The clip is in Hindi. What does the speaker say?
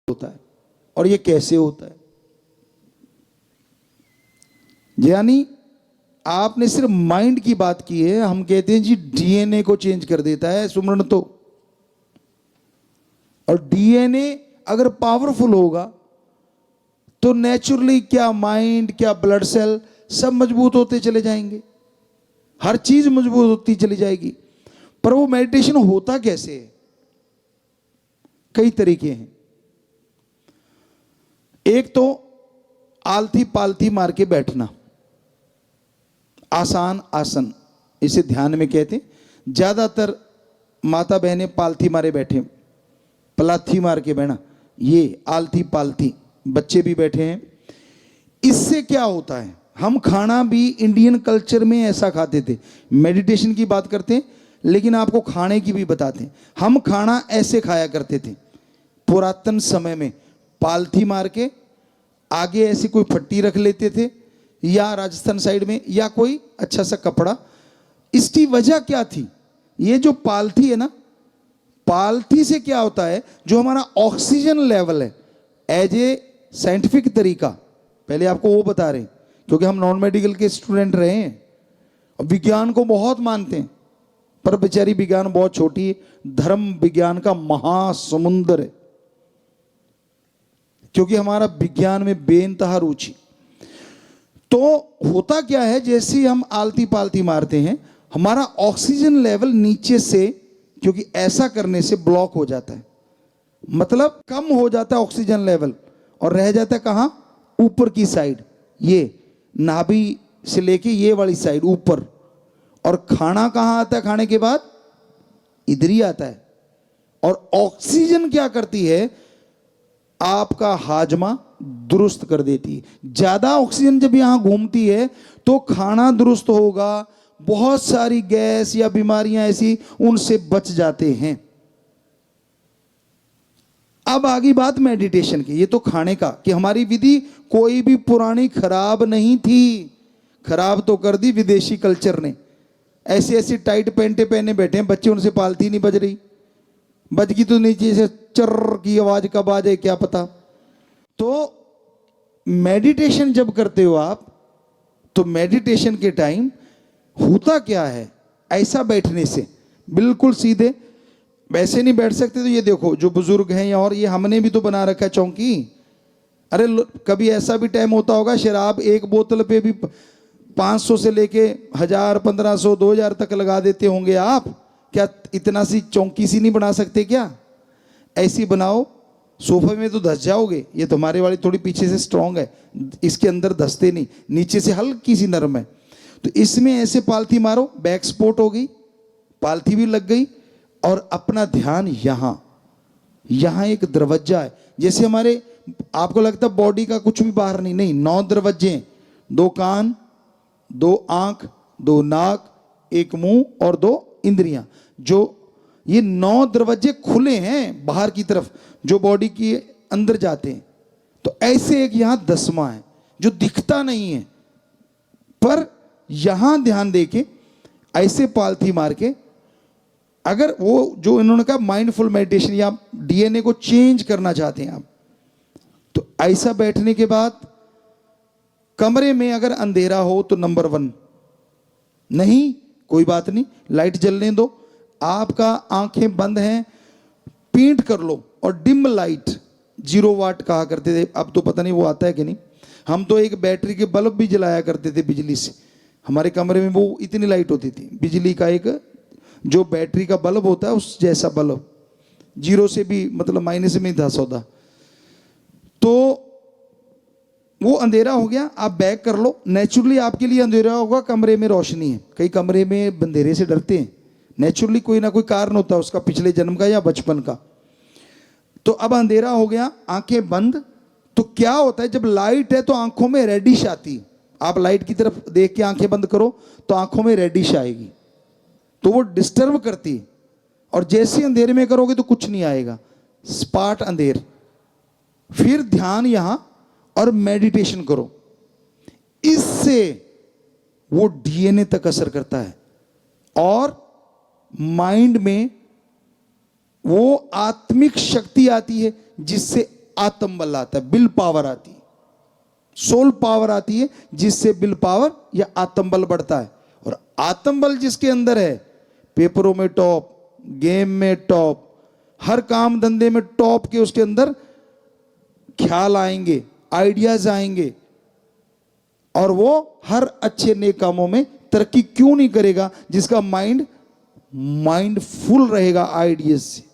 होता है और ये कैसे होता है। यानी आपने सिर्फ माइंड की बात की है, हम कहते हैं जी डीएनए को चेंज कर देता है सुमरण तो। और डीएनए अगर पावरफुल होगा तो नेचुरली क्या माइंड क्या ब्लड सेल सब मजबूत होते चले जाएंगे, हर चीज मजबूत होती चली जाएगी। पर वो मेडिटेशन होता कैसे है? कई तरीके हैं। एक तो आलती पालती मार के बैठना, आसान आसन, इसे ध्यान में कहते हैं। ज्यादातर माता बहनें पालथी मारे बैठे, पलाथी मार के बैठना, ये आलती पालती, बच्चे भी बैठे हैं। इससे क्या होता है, हम खाना भी इंडियन कल्चर में ऐसा खाते थे। मेडिटेशन की बात करते हैं लेकिन आपको खाने की भी बताते हैं। हम खाना ऐसे खाया करते थे पुरातन समय में, पालथी मार के आगे ऐसी कोई फट्टी रख लेते थे, या राजस्थान साइड में या कोई अच्छा सा कपड़ा। इसकी वजह क्या थी? ये जो पालथी है ना, पालथी से क्या होता है, जो हमारा ऑक्सीजन लेवल है, एज ए साइंटिफिक तरीका, पहले आपको वो बता रहे हैं क्योंकि हम नॉन मेडिकल के स्टूडेंट रहे हैं और विज्ञान को बहुत मानते हैं, पर बेचारी विज्ञान बहुत छोटी है, धर्म विज्ञान का महासमुंदर है, क्योंकि हमारा विज्ञान में बेइंतहा रुचि। तो होता क्या है, जैसे ही हम आलती पालती मारते हैं हमारा ऑक्सीजन लेवल नीचे से, क्योंकि ऐसा करने से ब्लॉक हो जाता है, मतलब कम हो जाता है ऑक्सीजन लेवल, और रह जाता है कहां, ऊपर की साइड, ये नाभि से लेके ये वाली साइड ऊपर। और खाना कहां आता है, खाने के बाद इधर ही आता है। और ऑक्सीजन क्या करती है, आपका हाजमा दुरुस्त कर देती है। ज्यादा ऑक्सीजन जब यहां घूमती है तो खाना दुरुस्त होगा, बहुत सारी गैस या बीमारियां ऐसी उनसे बच जाते हैं। अब आगे बात मेडिटेशन की, ये तो खाने का, कि हमारी विधि कोई भी पुरानी खराब नहीं थी, खराब तो कर दी विदेशी कल्चर ने। ऐसी ऐसी टाइट पैंटे पहने बैठे हैं बच्चे, उनसे पालती नहीं बज रही, बज गई तो नीचे से चर्र की आवाज कब आ जाए क्या पता। तो मेडिटेशन जब करते हो आप, तो मेडिटेशन के टाइम होता क्या है, ऐसा बैठने से बिल्कुल सीधे, वैसे नहीं बैठ सकते। तो ये देखो जो बुजुर्ग हैं, या और ये हमने भी तो बना रखा है चौकी। अरे कभी ऐसा भी टाइम होता होगा, शराब एक बोतल पे भी 500 से लेके 1000, 1500, 2000 तक लगा देते होंगे आप। क्या इतना सी चौकी सी नहीं बना सकते क्या? ऐसी बनाओ, सोफे में तो धस जाओगे। ये तुम्हारे वाली थोड़ी पीछे से स्ट्रांग है, इसके अंदर धसते नहीं, नीचे से हल्की सी नरम है। तो इसमें ऐसे पालथी मारो, बैक सपोर्ट हो गई, पालथी भी लग गई, और अपना ध्यान यहां, यहां एक दरवाजा है, जैसे हमारे, आपको लगता है बॉडी का कुछ भी बाहर नहीं, नहीं, 9 दरवाजे, 2 कान, 2 आंख, 2 नाक, 1 मुंह और 2 इंद्रियां, जो ये 9 दरवाजे खुले हैं बाहर की तरफ, जो बॉडी के अंदर जाते हैं। तो ऐसे एक यहां 10वां है जो दिखता नहीं है, पर यहां ध्यान देके ऐसे पालथी मार के, अगर वो जो इन्होंने कहा माइंडफुल मेडिटेशन, या डीएनए को चेंज करना चाहते हैं आप, तो ऐसा बैठने के बाद कमरे में अगर अंधेरा हो तो नंबर 1, नहीं कोई बात नहीं, लाइट जलने दो, आपका आंखें बंद हैं, पेंट कर लो, और डिम लाइट 0 वाट कहा करते थे, अब तो पता नहीं वो आता है कि नहीं। हम तो एक बैटरी के बल्ब भी जलाया करते थे बिजली से, हमारे कमरे में वो इतनी लाइट होती थी, बिजली का एक जो बैटरी का बल्ब होता है उस जैसा बल्ब, 0 से भी मतलब माइनस में ही था सौदा। तो वो अंधेरा हो गया, आप बैक कर लो, नेचुरली आपके लिए अंधेरा होगा, कमरे में रोशनी है। कई कमरे में अंधेरे से डरते हैं, नेचुरली कोई ना कोई कारण होता है उसका, पिछले जन्म का या बचपन का। तो अब अंधेरा हो गया, आंखें बंद। तो क्या होता है, जब लाइट है तो आंखों में रेडिश आती है, आप लाइट की तरफ देख के आंखें बंद करो तो आंखों में रेडिश आएगी, तो वो डिस्टर्ब करती है। और जैसे अंधेरे में करोगे तो कुछ नहीं आएगा, स्पाट अंधेर। फिर ध्यान यहां और मेडिटेशन करो, इससे वो डीएनए तक असर करता है, और माइंड में वो आत्मिक शक्ति आती है जिससे आत्मबल आता है, विल पावर आती है, सोल पावर आती है, जिससे विल पावर या आत्मबल बढ़ता है। और आत्मबल जिसके अंदर है, पेपरों में टॉप, गेम में टॉप, हर काम धंधे में टॉप के उसके अंदर ख्याल आएंगे, आइडियाज आएंगे, और वो हर अच्छे नेक कामों में तरक्की क्यों नहीं करेगा, जिसका माइंड फुल रहेगा आइडियाज से।